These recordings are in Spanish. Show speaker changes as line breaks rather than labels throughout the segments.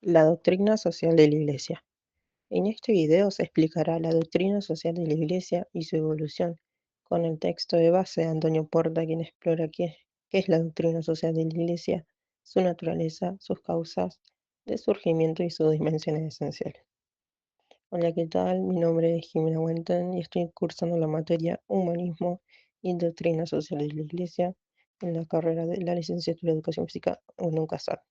La doctrina social de la Iglesia. En este video se explicará la doctrina social de la Iglesia y su evolución, con el texto de base de Antonio Porta, quien explora qué es la doctrina social de la Iglesia, su naturaleza, sus causas de surgimiento y sus dimensiones esenciales. Hola, ¿qué tal? Mi nombre es Jimena Huenten y estoy cursando la materia Humanismo y Doctrina Social de la Iglesia en la carrera de la licenciatura de Educación Física en UNCASAR.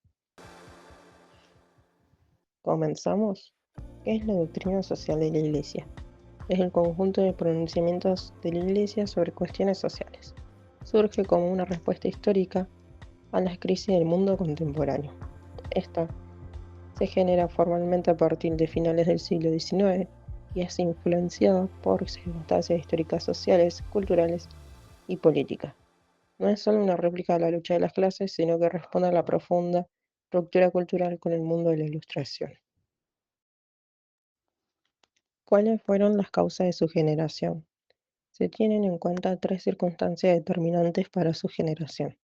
¿Comenzamos? ¿Qué es la doctrina social de la Iglesia? Es el conjunto de pronunciamientos de la Iglesia sobre cuestiones sociales. Surge como una respuesta histórica a las crisis del mundo contemporáneo. Esta se genera formalmente a partir de finales del siglo XIX y es influenciada por circunstancias históricas sociales, culturales y políticas. No es solo una réplica de la lucha de las clases, sino que responde a la profunda ruptura cultural con el mundo de la Ilustración. ¿Cuáles fueron las causas de su generación? Se tienen en cuenta tres circunstancias determinantes para su generación: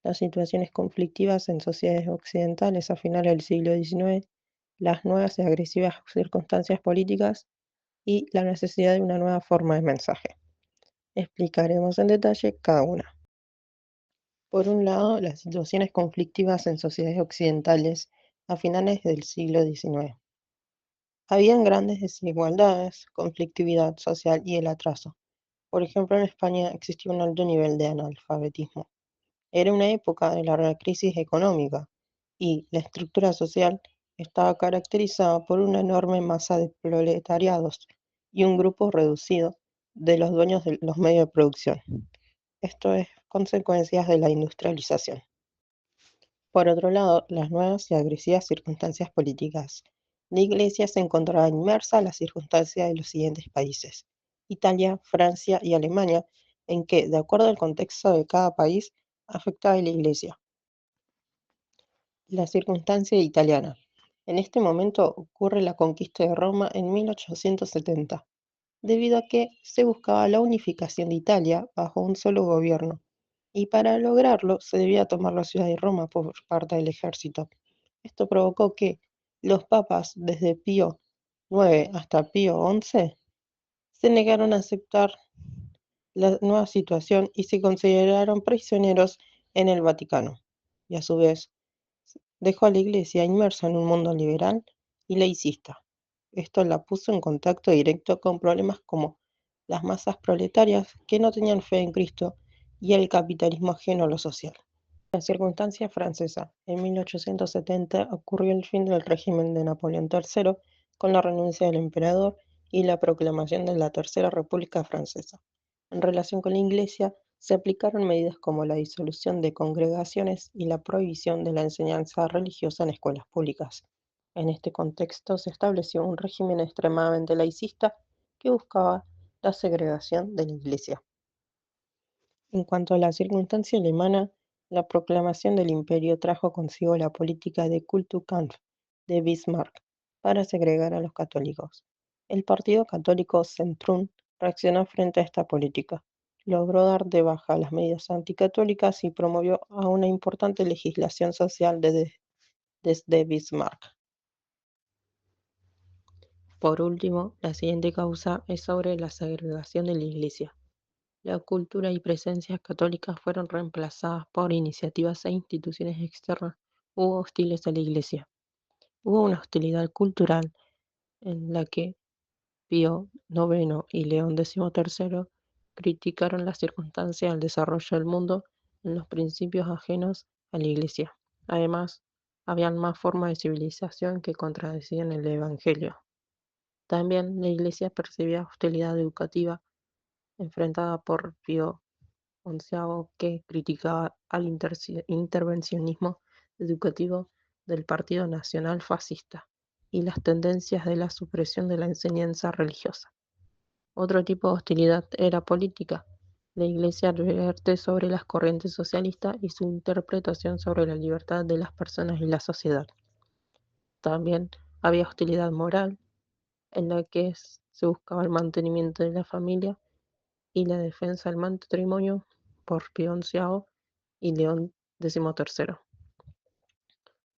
las situaciones conflictivas en sociedades occidentales a finales del siglo XIX, las nuevas y agresivas circunstancias políticas y la necesidad de una nueva forma de mensaje. Explicaremos en detalle cada una. Por un lado, las situaciones conflictivas en sociedades occidentales a finales del siglo XIX. Habían grandes desigualdades, conflictividad social y el atraso. Por ejemplo, en España existía un alto nivel de analfabetismo. Era una época de larga crisis económica y la estructura social estaba caracterizada por una enorme masa de proletariados y un grupo reducido de los dueños de los medios de producción. Esto es consecuencias de la industrialización. Por otro lado, las nuevas y agresivas circunstancias políticas. La Iglesia se encontraba inmersa en las circunstancias de los siguientes países: Italia, Francia y Alemania, en que, de acuerdo al contexto de cada país, afectaba a la Iglesia. La circunstancia italiana. En este momento ocurre la conquista de Roma en 1870, debido a que se buscaba la unificación de Italia bajo un solo gobierno, y para lograrlo se debía tomar la ciudad de Roma por parte del ejército. Esto provocó que los papas, desde Pío IX hasta Pío XI, se negaron a aceptar la nueva situación y se consideraron prisioneros en el Vaticano, y a su vez dejó a la Iglesia inmersa en un mundo liberal y laicista. Esto la puso en contacto directo con problemas como las masas proletarias que no tenían fe en Cristo y el capitalismo ajeno a lo social. La circunstancia francesa. En 1870 ocurrió el fin del régimen de Napoleón III con la renuncia del emperador y la proclamación de la Tercera República Francesa. En relación con la Iglesia, se aplicaron medidas como la disolución de congregaciones y la prohibición de la enseñanza religiosa en escuelas públicas. En este contexto se estableció un régimen extremadamente laicista que buscaba la segregación de la Iglesia. En cuanto a la circunstancia alemana, la proclamación del imperio trajo consigo la política de Kulturkampf de Bismarck para segregar a los católicos. El partido católico Zentrum reaccionó frente a esta política, logró dar de baja las medidas anticatólicas y promovió a una importante legislación social desde Bismarck. Por último, la siguiente causa es sobre la segregación de la Iglesia. La cultura y presencias católicas fueron reemplazadas por iniciativas e instituciones externas u hostiles a la Iglesia. Hubo una hostilidad cultural en la que Pío IX y León XIII criticaron las circunstancias del desarrollo del mundo en los principios ajenos a la Iglesia. Además, habían más formas de civilización que contradecían el Evangelio. También la Iglesia percibía hostilidad educativa enfrentada por Pío XI, que criticaba al intervencionismo educativo del Partido Nacional Fascista y las tendencias de la supresión de la enseñanza religiosa. Otro tipo de hostilidad era política. La Iglesia advierte sobre las corrientes socialistas y su interpretación sobre la libertad de las personas y la sociedad. También había hostilidad moral, en la que se buscaba el mantenimiento de la familia y la defensa del matrimonio por Pío XI y León XIII.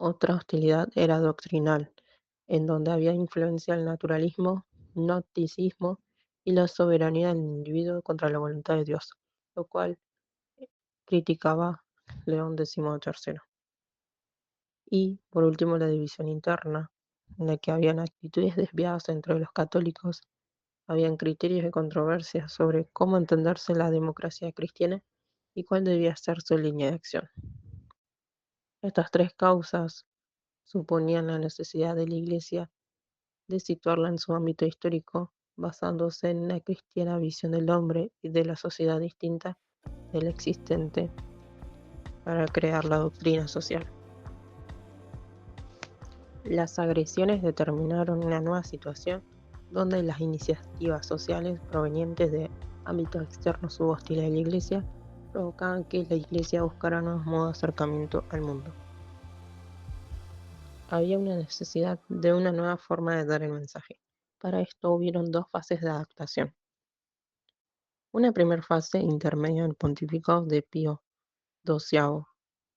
Otra hostilidad era doctrinal, en donde había influencia del naturalismo, gnosticismo y la soberanía del individuo contra la voluntad de Dios, lo cual criticaba León XIII. Y, por último, la división interna, en la que habían actitudes desviadas entre los católicos, habían criterios de controversia sobre cómo entenderse la democracia cristiana y cuál debía ser su línea de acción. Estas tres causas suponían la necesidad de la Iglesia de situarla en su ámbito histórico, basándose en una cristiana visión del hombre y de la sociedad distinta del existente para crear la doctrina social. Las agresiones determinaron una nueva situación donde las iniciativas sociales provenientes de ámbitos externos u hostiles a la Iglesia provocaban que la Iglesia buscara nuevos modos de acercamiento al mundo. Había una necesidad de una nueva forma de dar el mensaje. Para esto hubieron dos fases de adaptación. Una primera fase intermedia del pontificado de Pío XII.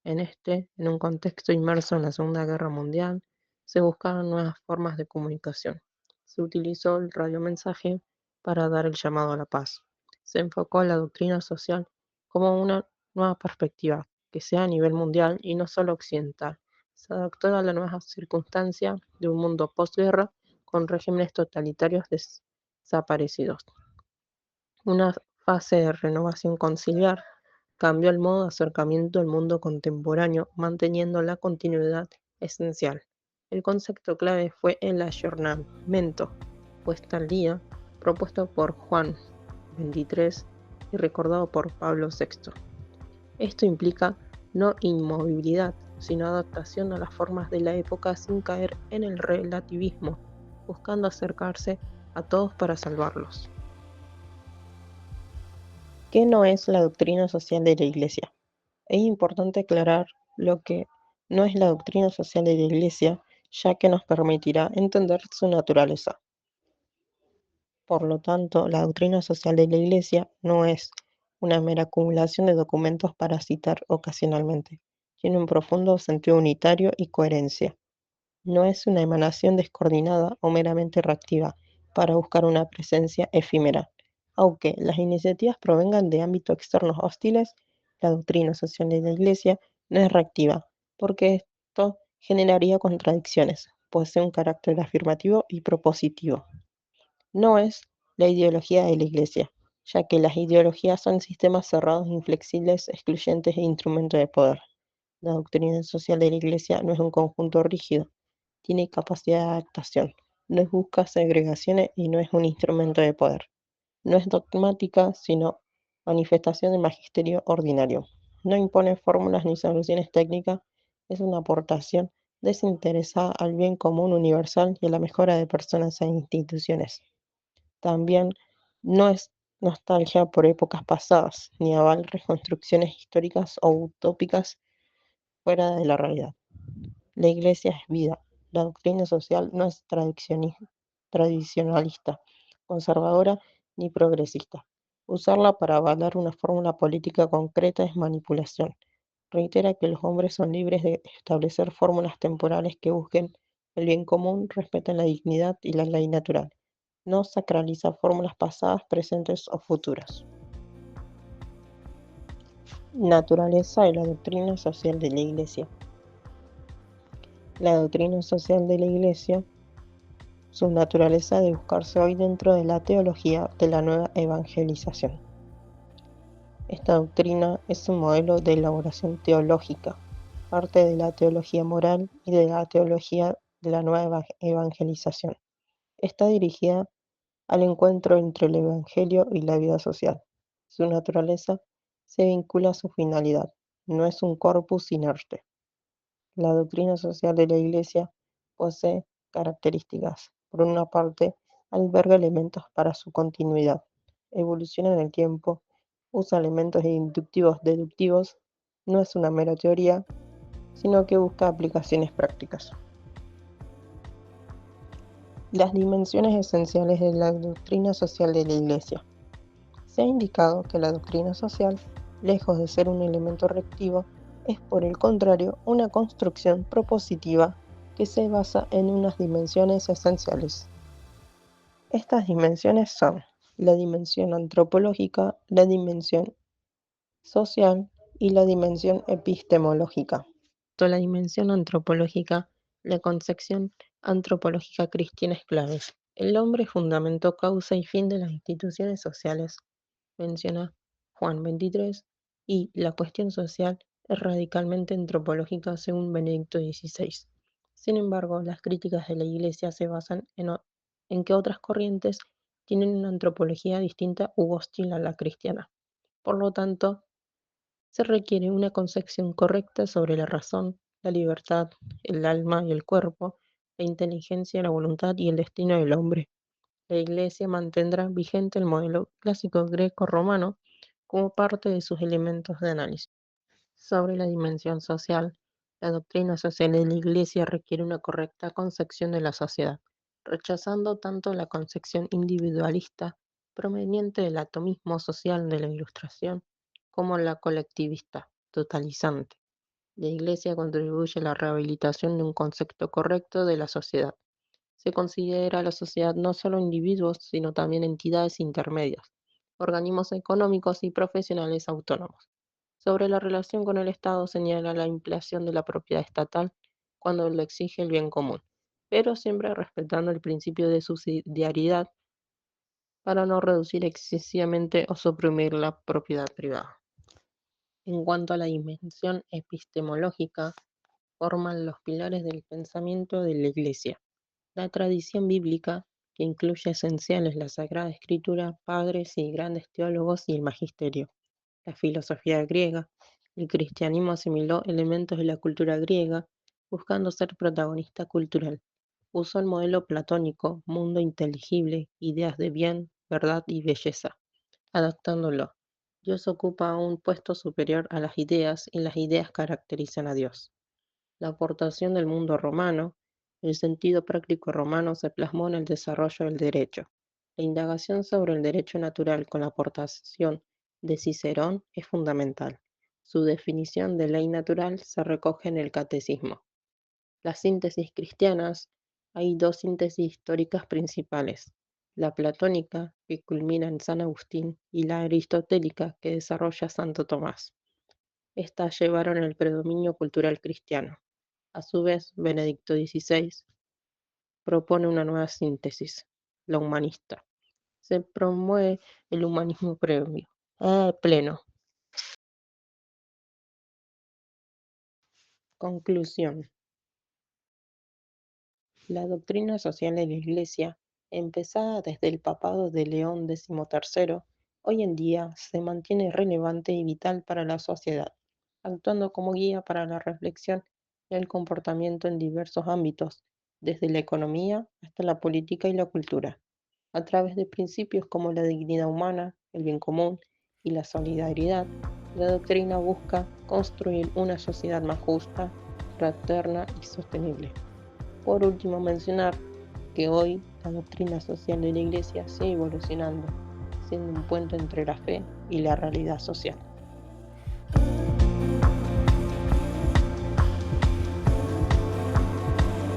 En un contexto inmerso en la Segunda Guerra Mundial, se buscaron nuevas formas de comunicación. Se utilizó el radiomensaje para dar el llamado a la paz. Se enfocó a la doctrina social como una nueva perspectiva, que sea a nivel mundial y no solo occidental. Se adaptó a la nueva circunstancia de un mundo posguerra con regímenes totalitarios desaparecidos. Una fase de renovación conciliar cambió el modo de acercamiento al mundo contemporáneo, manteniendo la continuidad esencial. El concepto clave fue el ayornamiento, puesta al día, propuesto por Juan XXIII y recordado por Pablo VI. Esto implica no inmovilidad, sino adaptación a las formas de la época sin caer en el relativismo, buscando acercarse a todos para salvarlos. ¿Qué no es la doctrina social de la Iglesia? Es importante aclarar lo que no es la doctrina social de la Iglesia, ya que nos permitirá entender su naturaleza. Por lo tanto, la doctrina social de la Iglesia no es una mera acumulación de documentos para citar ocasionalmente. Tiene un profundo sentido unitario y coherencia. No es una emanación descoordinada o meramente reactiva para buscar una presencia efímera. Aunque las iniciativas provengan de ámbitos externos hostiles, la doctrina social de la Iglesia no es reactiva, porque esto generaría contradicciones. Posee un carácter afirmativo y propositivo. No es la ideología de la Iglesia, ya que las ideologías son sistemas cerrados, inflexibles, excluyentes e instrumentos de poder. La doctrina social de la Iglesia no es un conjunto rígido, tiene capacidad de adaptación, no busca segregaciones y no es un instrumento de poder. No es dogmática, sino manifestación del magisterio ordinario. No impone fórmulas ni soluciones técnicas, es una aportación desinteresada al bien común universal y a la mejora de personas e instituciones. También no es nostalgia por épocas pasadas, ni aval reconstrucciones históricas o utópicas fuera de la realidad. La Iglesia es vida. La doctrina social no es tradicionalista, conservadora ni progresista. Usarla para avalar una fórmula política concreta es manipulación. Reitera que los hombres son libres de establecer fórmulas temporales que busquen el bien común, respeten la dignidad y la ley natural. No sacraliza fórmulas pasadas, presentes o futuras. Naturaleza de la doctrina social de la Iglesia. La doctrina social de la Iglesia, su naturaleza de buscarse hoy dentro de la teología de la nueva evangelización. Esta doctrina es un modelo de elaboración teológica, parte de la teología moral y de la teología de la nueva evangelización. Está dirigida al encuentro entre el Evangelio y la vida social. Su naturaleza se vincula a su finalidad, no es un corpus inerte. La doctrina social de la Iglesia posee características. Por una parte, alberga elementos para su continuidad, evoluciona en el tiempo, usa elementos inductivos deductivos, no es una mera teoría, sino que busca aplicaciones prácticas. Las dimensiones esenciales de la doctrina social de la Iglesia. Se ha indicado que la doctrina social, lejos de ser un elemento reactivo, Es por el contrario una construcción propositiva que se basa en unas dimensiones esenciales. Estas dimensiones son la dimensión antropológica, la dimensión social y la dimensión epistemológica. La dimensión antropológica, la concepción antropológica cristiana es clave. El hombre es fundamento, causa y fin de las instituciones sociales, menciona Juan 23, y la cuestión social es radicalmente antropológica según Benedicto XVI. Sin embargo, las críticas de la Iglesia se basan en que otras corrientes tienen una antropología distinta u hostil a la cristiana. Por lo tanto, se requiere una concepción correcta sobre la razón, la libertad, el alma y el cuerpo, la inteligencia, la voluntad y el destino del hombre. La Iglesia mantendrá vigente el modelo clásico greco-romano como parte de sus elementos de análisis. Sobre la dimensión social, la doctrina social de la Iglesia requiere una correcta concepción de la sociedad, rechazando tanto la concepción individualista proveniente del atomismo social de la Ilustración como la colectivista, totalizante. La Iglesia contribuye a la rehabilitación de un concepto correcto de la sociedad. Se considera a la sociedad no solo individuos, sino también entidades intermedias, organismos económicos y profesionales autónomos. Sobre la relación con el Estado señala la ampliación de la propiedad estatal cuando lo exige el bien común, pero siempre respetando el principio de subsidiariedad para no reducir excesivamente o suprimir la propiedad privada. En cuanto a la dimensión epistemológica, forman los pilares del pensamiento de la Iglesia. La tradición bíblica, que incluye esenciales la Sagrada Escritura, padres y grandes teólogos y el magisterio. La filosofía griega. El cristianismo asimiló elementos de la cultura griega, buscando ser protagonista cultural. Usó el modelo platónico, mundo inteligible, ideas de bien, verdad y belleza, adaptándolo. Dios ocupa un puesto superior a las ideas y las ideas caracterizan a Dios. La aportación del mundo romano, el sentido práctico romano se plasmó en el desarrollo del derecho. La indagación sobre el derecho natural con la aportación de Cicerón es fundamental. Su definición de ley natural se recoge en el Catecismo. Las síntesis cristianas, hay dos síntesis históricas principales: la platónica, que culmina en San Agustín, y la aristotélica, que desarrolla Santo Tomás. Estas llevaron el predominio cultural cristiano. A su vez, Benedicto XVI propone una nueva síntesis, la humanista. Se promueve el humanismo pleno. Conclusión. La doctrina social de la Iglesia, empezada desde el papado de León XIII, hoy en día se mantiene relevante y vital para la sociedad, actuando como guía para la reflexión y el comportamiento en diversos ámbitos, desde la economía hasta la política y la cultura, a través de principios como la dignidad humana, el bien común y la solidaridad. La doctrina busca construir una sociedad más justa, fraterna y sostenible. Por último, mencionar que hoy la doctrina social de la Iglesia sigue evolucionando, siendo un puente entre la fe y la realidad social.